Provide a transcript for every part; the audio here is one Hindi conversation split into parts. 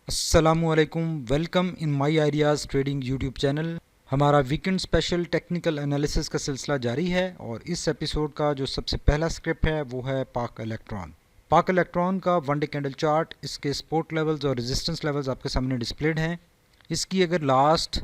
अस्सलामुअलैकुम, welcome in my ideas trading YouTube channel. हमारा वीकेंड स्पेशल टेक्निकल एनालिसिस का सिलसिला जारी है और इस एपिसोड का जो सबसे पहला स्क्रिप्ट है वो है पाक इलेक्ट्रॉन। पाक इलेक्ट्रॉन का वन डे कैंडल चार्ट, इसके सपोर्ट लेवल्स और रेजिस्टेंस लेवल्स आपके सामने डिस्प्लेड हैं। इसकी अगर लास्ट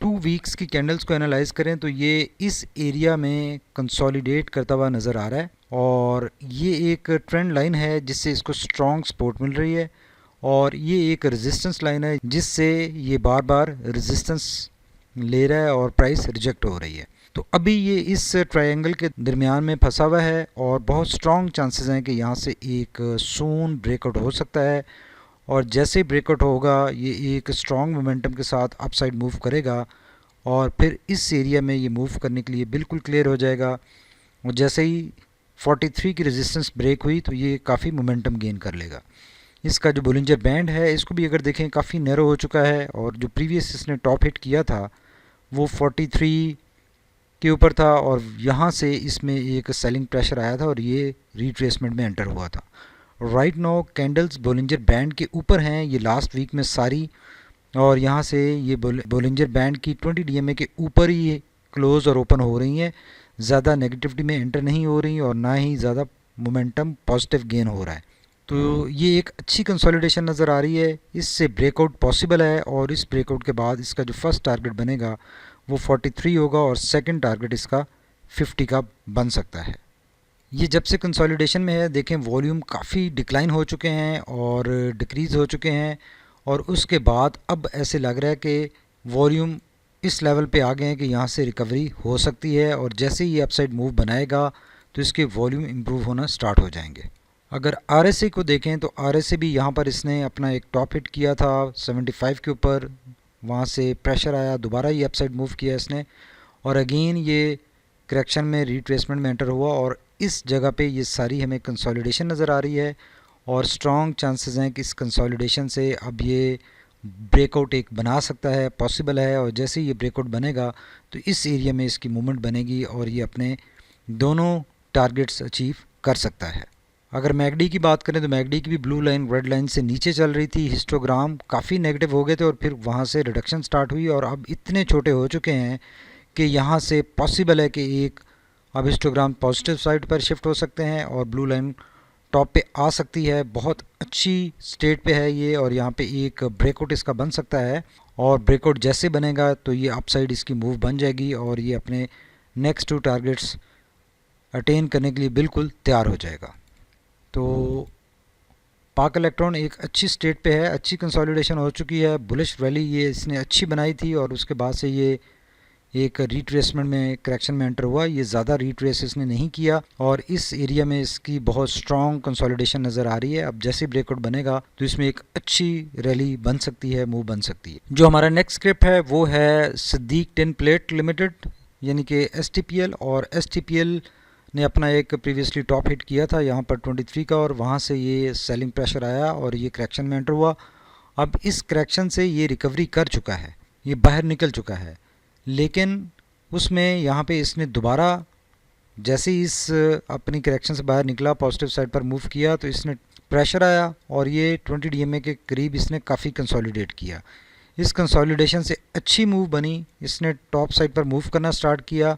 2 वीक्स की कैंडल्स को एनालाइज करें तो ये इस एरिया में कंसोलिडेट करता हुआ नज़र आ रहा है और ये एक ट्रेंड लाइन है जिससे इसको स्ट्रॉन्ग सपोर्ट मिल रही है और ये एक रेजिस्टेंस लाइन है जिससे ये बार बार रेजिस्टेंस ले रहा है और प्राइस रिजेक्ट हो रही है। तो अभी ये इस ट्रायंगल के दरमियान में फंसा हुआ है और बहुत स्ट्रॉन्ग चांसेस हैं कि यहाँ से एक सून ब्रेकआउट हो सकता है और जैसे ब्रेकआउट होगा ये एक स्ट्रॉन्ग मोमेंटम के साथ अपसाइड मूव करेगा और फिर इस एरिया में ये मूव करने के लिए बिल्कुल क्लियर हो जाएगा। और जैसे ही 43 की रेजिस्टेंस ब्रेक हुई तो ये काफ़ी मोमेंटम गेन कर लेगा। इसका जो बोलिंजर बैंड है इसको भी अगर देखें काफ़ी नैरो हो चुका है और जो प्रीवियस इसने टॉप हिट किया था वो 43 के ऊपर था और यहाँ से इसमें एक सेलिंग प्रेशर आया था और ये रिट्रेसमेंट में एंटर हुआ था। Right now candles Bollinger band के ऊपर हैं ये लास्ट वीक में सारी, और यहाँ से ये बोलिंजर बैंड की 20 डीएमए के ऊपर ही क्लोज और ओपन हो रही हैं। ज़्यादा नेगेटिविटी में एंटर नहीं हो रही और ना ही ज़्यादा मोमेंटम पॉजिटिव गेन हो रहा है। तो ये एक अच्छी कंसोलिडेशन नज़र आ रही है, इससे ब्रेकआउट पॉसिबल है और इस ब्रेकआउट के बाद इसका जो फर्स्ट टारगेट बनेगा वो 43 होगा और सेकंड टारगेट इसका 50 का बन सकता है। ये जब से कंसोलिडेशन में है देखें वॉल्यूम काफ़ी डिक्लाइन हो चुके हैं और डिक्रीज़ हो चुके हैं और उसके बाद अब ऐसे लग रहा है कि वॉल्यूम इस लेवल पे आ गए हैं कि यहाँ से रिकवरी हो सकती है और जैसे ही ये अपसाइड मूव बनाएगा तो इसके वॉल्यूम इम्प्रूव होना स्टार्ट हो जाएंगे। अगर आरएसए को देखें तो आरएसए भी यहाँ पर इसने अपना एक टॉप हिट किया था 75 के ऊपर, वहाँ से प्रेशर आया, दोबारा ये अपसाइड मूव किया इसने और अगेन ये करेक्शन में रिट्रेसमेंट में एंटर हुआ और इस जगह पे ये सारी हमें कंसोलिडेशन नज़र आ रही है और स्ट्रॉन्ग चांसेस हैं कि इस कंसोलिडेशन से अब ये ब्रेकआउट एक बना सकता है, पॉसिबल है और जैसे ये ब्रेकआउट बनेगा तो इस एरिया में इसकी मूवमेंट बनेगी और ये अपने दोनों टारगेट्स अचीव कर सकता है। अगर मैगडी की बात करें तो मैगडी की भी ब्लू लाइन रेड लाइन से नीचे चल रही थी, हिस्टोग्राम काफ़ी नेगेटिव हो गए थे और फिर वहाँ से रिडक्शन स्टार्ट हुई और अब इतने छोटे हो चुके हैं कि यहाँ से पॉसिबल है कि एक अब हिस्टोग्राम पॉजिटिव साइड पर शिफ्ट हो सकते हैं और ब्लू लाइन टॉप पे आ सकती है। बहुत अच्छी स्टेट पे है ये और यहाँ पे एक ब्रेकआउट इसका बन सकता है और ब्रेकआउट जैसे बनेगा तो ये अपसाइड इसकी मूव बन जाएगी और ये अपने नेक्स्ट 2 टारगेट्स अटेन करने के लिए बिल्कुल तैयार हो जाएगा। तो पाक इलेक्ट्रॉन एक अच्छी स्टेट पे है, अच्छी कंसोलिडेशन हो चुकी है, बुलिश रैली ये इसने अच्छी बनाई थी और उसके बाद से ये एक रिट्रेसमेंट में करेक्शन में एंटर हुआ। ये ज़्यादा रिट्रेस इसने नहीं किया और इस एरिया में इसकी बहुत स्ट्रॉन्ग कंसोलिडेशन नज़र आ रही है। अब जैसे ब्रेकआउट बनेगा तो इसमें एक अच्छी रैली बन सकती है, मूव बन सकती है। जो हमारा नेक्स्ट स्क्रिप्ट है वो है सिद्दीक टिन प्लेट लिमिटेड यानी कि STPL और STPL ने अपना एक प्रीवियसली टॉप हिट किया था यहाँ पर 23 का और वहाँ से ये सेलिंग प्रेशर आया और ये करेक्शन में एंटर हुआ। अब इस करेक्शन से ये रिकवरी कर चुका है, ये बाहर निकल चुका है, लेकिन उसमें यहाँ पे इसने दोबारा जैसे ही इस अपनी करेक्शन से बाहर निकला पॉजिटिव साइड पर मूव किया तो इसने प्रेशर आया और ये 20 DMA के करीब इसने काफ़ी कंसोलिडेट किया। इस कंसोलिडेशन से अच्छी मूव बनी, इसने टॉप साइड पर मूव करना स्टार्ट किया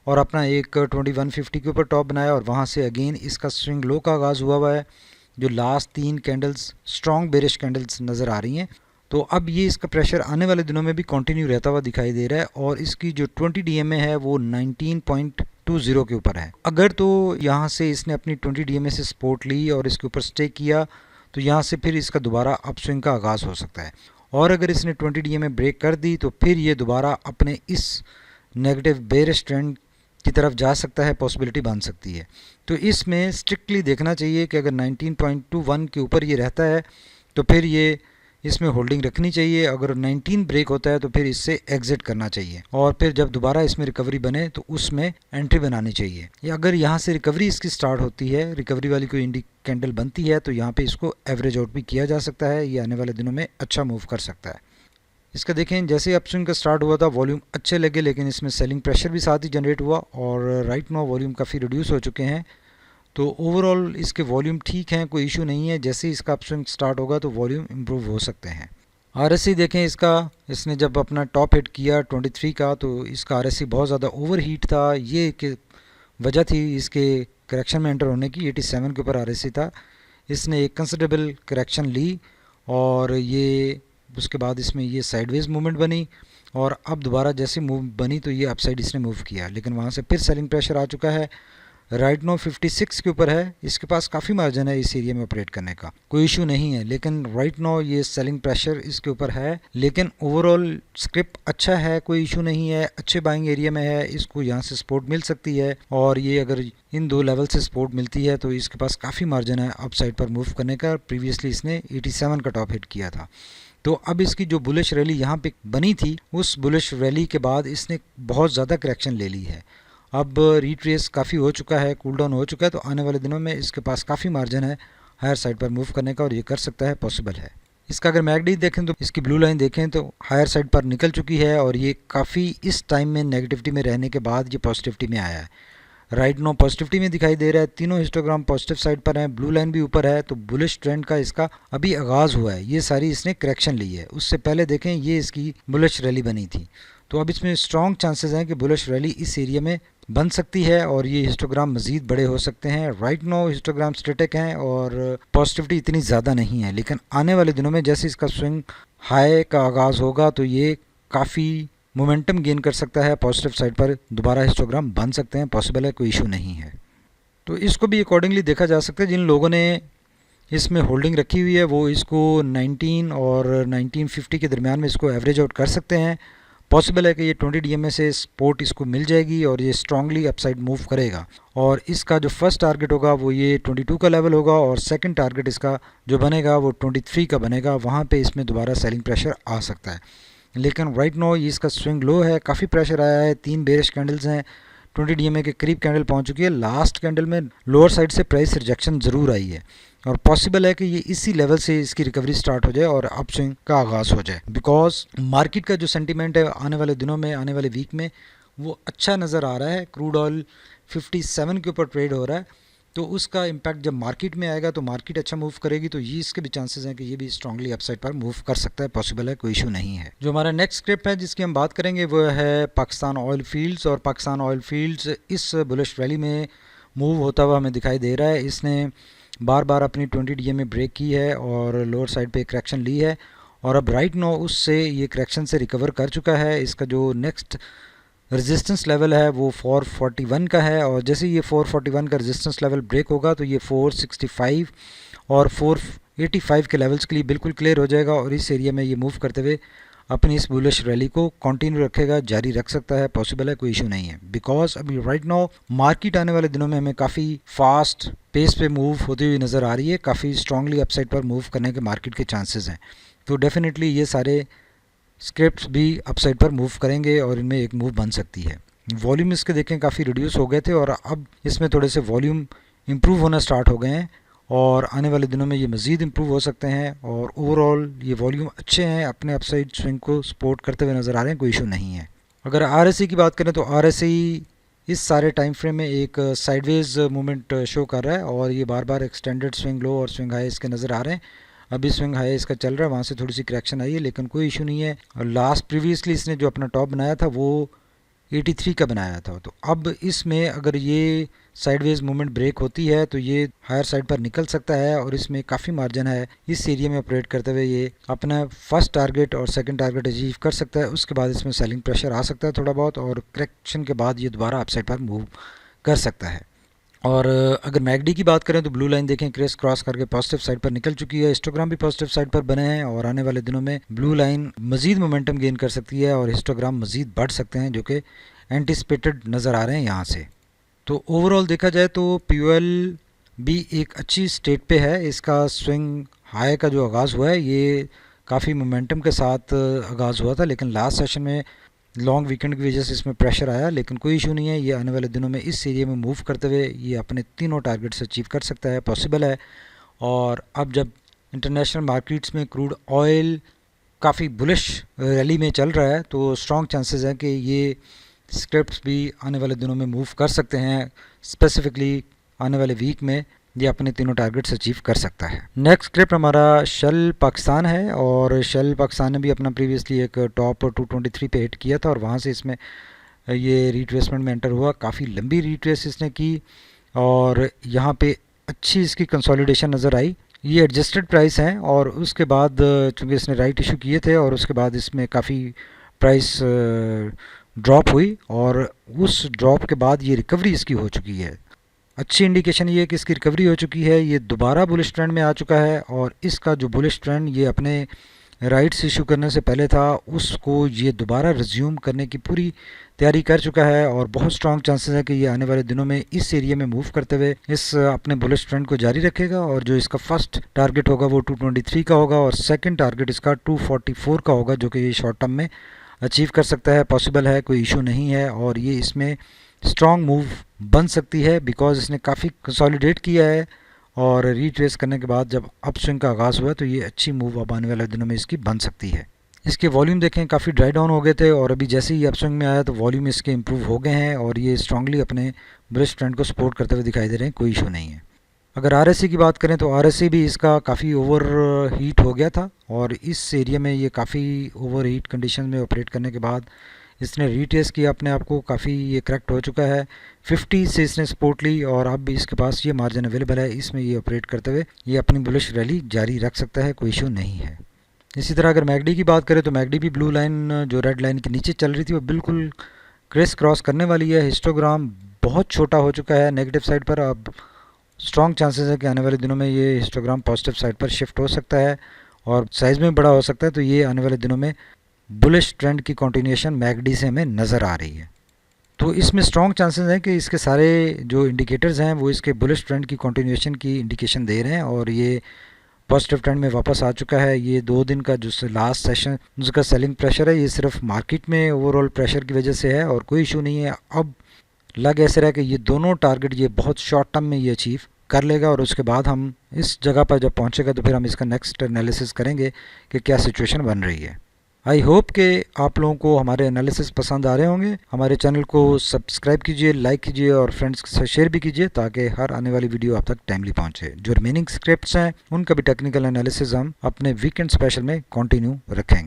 और अपना एक 2150 के ऊपर टॉप बनाया और वहाँ से अगेन इसका स्विंग लो का आगाज़ हुआ है। जो last 3 candles strong bearish candles नज़र आ रही हैं, तो अब ये इसका प्रेशर आने वाले दिनों में भी कंटिन्यू रहता हुआ दिखाई दे रहा है और इसकी जो 20 DMA है वो 19.20 के ऊपर है। अगर तो यहाँ से इसने अपनी 20 DMA से सपोर्ट ली और इसके ऊपर स्टे किया तो यहाँ से फिर इसका दोबारा अपस्विंग का आगाज़ हो सकता है और अगर इसने 20 DMA ब्रेक कर दी तो फिर ये दोबारा अपने इस नेगेटिव बेरिश ट्रेंड की तरफ जा सकता है, पॉसिबिलिटी बन सकती है। तो इसमें स्ट्रिक्टली देखना चाहिए कि अगर 19.21 के ऊपर ये रहता है तो फिर ये इसमें होल्डिंग रखनी चाहिए। अगर 19 ब्रेक होता है तो फिर इससे एग्जिट करना चाहिए और फिर जब दोबारा इसमें रिकवरी बने तो उसमें एंट्री बनानी चाहिए। या अगर यहाँ से रिकवरी इसकी स्टार्ट होती है, रिकवरी वाली कोई इंडी कैंडल बनती है तो यहाँ पे इसको एवरेज आउट भी किया जा सकता है, ये आने वाले दिनों में अच्छा मूव कर सकता है। इसका देखें जैसे अपस्विंग का स्टार्ट हुआ था वॉल्यूम अच्छे लगे लेकिन इसमें सेलिंग प्रेशर भी साथ ही जनरेट हुआ और राइट नाउ वॉल्यूम काफ़ी रिड्यूस हो चुके हैं। तो ओवरऑल इसके वॉल्यूम ठीक हैं, कोई इशू नहीं है। जैसे ही इसका अपस्विंग स्टार्ट होगा तो वॉल्यूम इम्प्रूव हो सकते हैं। आरएससी देखें इसका, इसने जब अपना टॉप हिट किया 23 का तो इसका आरएससी बहुत ज़्यादा ओवर हीट था। ये वजह थी इसके करेक्शन में एंटर होने की। 87 के ऊपर आरएससी था। इसने एक कंसिडरेबल करेक्शन ली और ये उसके बाद इसमें ये साइडवेज मूवमेंट बनी और अब दोबारा जैसे मूव बनी तो ये अपसाइड इसने मूव किया, लेकिन वहाँ से फिर सेलिंग प्रेशर आ चुका है। राइट नो 56 के ऊपर है। इसके पास काफ़ी मार्जिन है इस एरिया में ऑपरेट करने का, कोई इशू नहीं है। लेकिन राइट नो ये सेलिंग प्रेशर इसके ऊपर है, लेकिन ओवरऑल स्क्रिप्ट अच्छा है, कोई इशू नहीं है, अच्छे बाइंग एरिया में है। इसको यहाँ से सपोर्ट मिल सकती है और ये अगर इन दो लेवल से सपोर्ट मिलती है तो इसके पास काफ़ी मार्जिन है अपसाइड पर मूव करने का। प्रीवियसली इसने 87 का टॉप हिट किया था। तो अब इसकी जो बुलिश रैली यहाँ पे बनी थी, उस बुलिश रैली के बाद इसने बहुत ज़्यादा करेक्शन ले ली है। अब रिट्रेस काफ़ी हो चुका है, कूल डाउन हो चुका है, तो आने वाले दिनों में इसके पास काफ़ी मार्जिन है हायर साइड पर मूव करने का और ये कर सकता है, पॉसिबल है। इसका अगर मैगडी देखें तो इसकी ब्लू लाइन देखें तो हायर साइड पर निकल चुकी है और ये काफ़ी इस टाइम में नेगेटिविटी में रहने के बाद ये पॉजिटिविटी में आया है। राइट नो पॉजिटिविटी में दिखाई दे रहा है। तीनों हिस्टोग्राम पॉजिटिव साइड पर हैं, ब्लू लाइन भी ऊपर है, तो बुलिश ट्रेंड का इसका अभी आगाज़ हुआ है। ये सारी इसने करेक्शन ली है। उससे पहले देखें ये इसकी बुलिश रैली बनी थी, तो अब इसमें स्ट्रॉन्ग चांसेस हैं कि बुलिश रैली इस एरिया में बन सकती है और ये हिस्टोग्राम मज़ीद बड़े हो सकते हैं। राइट नो हिस्टोग्राम स्टेटिक हैं और पॉजिटिविटी इतनी ज़्यादा नहीं है, लेकिन आने वाले दिनों में जैसे इसका स्विंग हाई का आगाज़ होगा तो ये काफ़ी मोमेंटम गेन कर सकता है, पॉजिटिव साइड पर दोबारा हिस्टोग्राम बन सकते हैं, पॉसिबल है, कोई इशू नहीं है। तो इसको भी अकॉर्डिंगली देखा जा सकता है। जिन लोगों ने इसमें होल्डिंग रखी हुई है वो इसको 19 और 1950 के दरमियान में इसको एवरेज आउट कर सकते हैं। पॉसिबल है कि ये 20 DMA से सपोर्ट इसको मिल जाएगी और ये स्ट्रांगली अपसाइड मूव करेगा और इसका जो फर्स्ट टारगेट होगा वो ये 22 का लेवल होगा और सेकंड टारगेट इसका जो बनेगा वो 23 का बनेगा। वहाँ पे इसमें दोबारा सेलिंग प्रेशर आ सकता है, लेकिन राइट नो ये इसका स्विंग लो है, काफ़ी प्रेशर आया है। 3 बेरिश कैंडल्स हैं, 20 DMA के करीब कैंडल पहुंच चुकी है। लास्ट कैंडल में लोअर साइड से प्राइस रिजेक्शन ज़रूर आई है और पॉसिबल है कि ये इसी लेवल से इसकी रिकवरी स्टार्ट हो जाए और अप स्विंग का आगाज़ हो जाए, बिकॉज मार्केट का जो सेंटीमेंट है आने वाले दिनों में, आने वाले वीक में वो अच्छा नज़र आ रहा है। क्रूड ऑयल 57 के ऊपर ट्रेड हो रहा है, तो उसका इम्पैक्ट जब मार्केट में आएगा तो मार्केट अच्छा मूव करेगी, तो ये इसके भी चांसेस हैं कि ये भी स्ट्रांगली अपसाइड पर मूव कर सकता है, पॉसिबल है, कोई इशू नहीं है। जो हमारा नेक्स्ट स्क्रिप्ट है जिसकी हम बात करेंगे वो है पाकिस्तान ऑयल फील्ड्स, और पाकिस्तान ऑयल फील्ड्स इस बुलिश रैली में मूव होता हुआ हमें दिखाई दे रहा है। इसने बार बार अपनी 20 DMA ब्रेक की है और लोअर साइड पे करेक्शन ली है और अब राइट नो उससे ये करेक्शन से रिकवर कर चुका है। इसका जो नेक्स्ट रेजिस्टेंस लेवल है वो 441 का है और जैसे ये 441 का रेजिस्टेंस लेवल ब्रेक होगा तो ये 465 और 485 के लेवल्स के लिए बिल्कुल क्लियर हो जाएगा और इस एरिया में ये मूव करते हुए अपनी इस बुलिश रैली को कंटिन्यू रखेगा, जारी रख सकता है, पॉसिबल है, कोई इशू नहीं है। बिकॉज अभी राइट नाउ मार्केट आने वाले दिनों में हमें काफ़ी फास्ट पेस पे मूव होती हुई नज़र आ रही है, काफ़ी स्ट्रांगली अपसाइड पर मूव करने के मार्केट के चांसेस हैं, तो डेफिनेटली ये सारे स्क्रिप्ट्स भी अपसाइड पर मूव करेंगे और इनमें एक मूव बन सकती है। वॉल्यूम इसके देखें काफ़ी रिड्यूस हो गए थे और अब इसमें थोड़े से वॉल्यूम इम्प्रूव होना स्टार्ट हो गए हैं और आने वाले दिनों में ये मज़ीद इम्प्रूव हो सकते हैं और ओवरऑल ये वॉल्यूम अच्छे हैं, अपने अपसाइड स्विंग को सपोर्ट करते हुए नज़र आ रहे हैं, कोई इशू नहीं है। अगर RSI की बात करें तो RSI इस सारे टाइम फ्रेम में एक साइडवेज मूवमेंट शो कर रहा है और ये बार बार एक्सटेंडेड स्विंग लो और स्विंग हाई इसके नज़र आ रहे हैं। अभी स्विंग हाई इसका चल रहा है, वहाँ से थोड़ी सी करेक्शन आई है लेकिन कोई इशू नहीं है। और लास्ट प्रीवियसली इसने जो अपना टॉप बनाया था वो 83 का बनाया था, तो अब इसमें अगर ये साइडवेज मूवमेंट ब्रेक होती है तो ये हायर साइड पर निकल सकता है और इसमें काफ़ी मार्जिन है। इस एरिया में ऑपरेट करते हुए ये अपना फर्स्ट टारगेट और सेकंड टारगेट अचीव कर सकता है। उसके बाद इसमें सेलिंग प्रेशर आ सकता है थोड़ा बहुत और करेक्शन के बाद ये दोबारा अपसाइड पर मूव कर सकता है। और अगर मैगडी की बात करें तो ब्लू लाइन देखें क्रेस क्रॉस करके पॉजिटिव साइड पर निकल चुकी है, हिस्टोग्राम भी पॉजिटिव साइड पर बने हैं और आने वाले दिनों में ब्लू लाइन मज़ीद मोमेंटम गेन कर सकती है और हिस्टोग्राम मज़ीद बढ़ सकते हैं जो कि एंटिसिपेटेड नज़र आ रहे हैं यहाँ से। तो ओवरऑल देखा जाए तो POL भी एक अच्छी स्टेट पे है। इसका स्विंग हाई का जो आगाज़ हुआ है ये काफ़ी मोमेंटम के साथ आगाज़ हुआ था, लेकिन लास्ट सेशन में लॉन्ग वीकेंड की वजह से इसमें प्रेशर आया, लेकिन कोई इशू नहीं है। ये आने वाले दिनों में इस एरिया में मूव करते हुए ये अपने तीनों टारगेट्स अचीव कर सकता है, पॉसिबल है। और अब जब इंटरनेशनल मार्केट्स में क्रूड ऑयल काफ़ी बुलिश रैली में चल रहा है तो स्ट्रॉन्ग चांसेस हैं कि ये स्क्रिप्ट्स भी आने वाले दिनों में मूव कर सकते हैं, स्पेसिफिकली आने वाले वीक में ये अपने तीनों टारगेट्स अचीव कर सकता है। नेक्स्ट स्क्रिप्ट हमारा शेल पाकिस्तान है और शेल पाकिस्तान ने भी अपना प्रीवियसली एक टॉप 223 पे हिट किया था और वहाँ से इसमें ये रिट्रेसमेंट में एंटर हुआ। काफ़ी लंबी रिट्रेस इसने की और यहाँ पे अच्छी इसकी कंसोलिडेशन नज़र आई। ये एडजस्टेड प्राइस हैं और उसके बाद चूँकि इसने राइट इशू किए थे और उसके बाद इसमें काफ़ी प्राइस ड्रॉप हुई और उस ड्रॉप के बाद ये रिकवरी इसकी हो चुकी है। अच्छी इंडिकेशन ये है कि इसकी रिकवरी हो चुकी है, ये दोबारा बुलिश ट्रेंड में आ चुका है और इसका जो बुलिश ट्रेंड ये अपने राइट्स इशू करने से पहले था उसको ये दोबारा रिज्यूम करने की पूरी तैयारी कर चुका है और बहुत स्ट्रॉन्ग चांसेस है कि ये आने वाले दिनों में इस एरिया में मूव करते हुए इस अपने बुलिश ट्रेंड को जारी रखेगा और जो इसका फर्स्ट टारगेट होगा वो 223 का होगा और सेकंड टारगेट इसका 244 का होगा, जो कि ये शॉर्ट टर्म में अचीव कर सकता है, पॉसिबल है, कोई इशू नहीं है और ये इसमें स्ट्रॉन्ग मूव बन सकती है बिकॉज इसने काफ़ी कंसोलिडेट किया है और रीट्रेस करने के बाद जब अप स्विंग का आगाज़ हुआ तो ये अच्छी मूव अब आने वाले दिनों में इसकी बन सकती है। इसके वॉल्यूम देखें काफ़ी ड्राई डाउन हो गए थे और अभी जैसे ही अप स्विंग में आया तो वॉल्यूम इसके इंप्रूव हो गए हैं और ये स्ट्रांगली अपने बुलिश ट्रेंड को सपोर्ट करते हुए दिखाई दे रहे हैं, कोई इशू नहीं है। अगर आरएससी की बात करें तो आरएससी भी इसका काफ़ी ओवर हीट हो गया था और इस एरिया में ये काफ़ी ओवर हीट कंडीशन में ऑपरेट करने के बाद इसने रीटेस्ट किया अपने आप को, काफ़ी ये करेक्ट हो चुका है। 50 से इसने सपोर्ट ली और अब भी इसके पास ये मार्जिन अवेलेबल है, इसमें ये ऑपरेट करते हुए ये अपनी बुलिश रैली जारी रख सकता है, कोई इशू नहीं है। इसी तरह अगर मैगडी की बात करें तो मैगडी भी ब्लू लाइन जो रेड लाइन के नीचे चल रही थी वो बिल्कुल क्रेस क्रॉस करने वाली है। हिस्टोग्राम बहुत छोटा हो चुका है नेगेटिव साइड पर, अब स्ट्रॉन्ग चांसेस है कि आने वाले दिनों में ये हिस्टोग्राम पॉजिटिव साइड पर शिफ्ट हो सकता है और साइज़ में बड़ा हो सकता है, तो ये आने वाले दिनों में बुलिश ट्रेंड की कंटिन्यूएशन मैगडी से हमें नज़र आ रही है। तो इसमें स्ट्रॉन्ग चांसेस हैं कि इसके सारे जो इंडिकेटर्स हैं वो इसके बुलिश ट्रेंड की कंटिन्यूएशन की इंडिकेशन दे रहे हैं और ये पॉजिटिव ट्रेंड में वापस आ चुका है। ये 2 दिन का जो लास्ट सेशन उसका सेलिंग प्रेशर है ये सिर्फ मार्केट में ओवरऑल प्रेशर की वजह से है और कोई इशू नहीं है। अब लग ऐसे रहा है कि ये दोनों टारगेट ये बहुत शॉर्ट टर्म में ये अचीव कर लेगा और उसके बाद हम इस जगह पर जब पहुंचेगा तो फिर हम इसका नेक्स्ट एनालिसिस करेंगे कि क्या सिचुएशन बन रही है। आई होप कि आप लोगों को हमारे एनालिसिस पसंद आ रहे होंगे। हमारे चैनल को सब्सक्राइब कीजिए, लाइक कीजिए और फ्रेंड्स के साथ शेयर भी कीजिए ताकि हर आने वाली वीडियो आप तक टाइमली पहुंचे। जो रिमेनिंग स्क्रिप्ट्स हैं उनका भी टेक्निकल एनालिसिस हम अपने वीकेंड स्पेशल में कंटिन्यू रखेंगे।